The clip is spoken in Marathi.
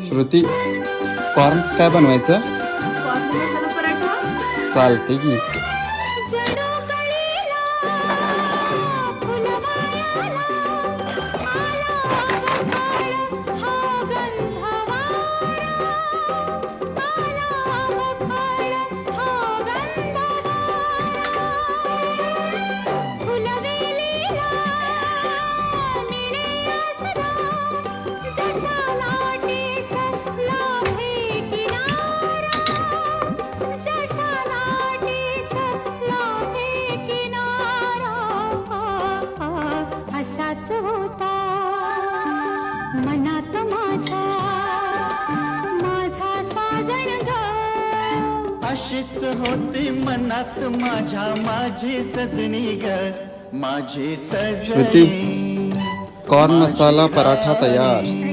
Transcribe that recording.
श्रुती, कॉर्न्स काय बनवायचं? कॉर्न मसाला पराठा. चालते की. होता मनात माझ्या माझा साजन ग. अशीच होती मनात माझ्या माझी सजनी ग, माझी श्रुती, सजनी. कॉर्न मसाला पराठा तयार.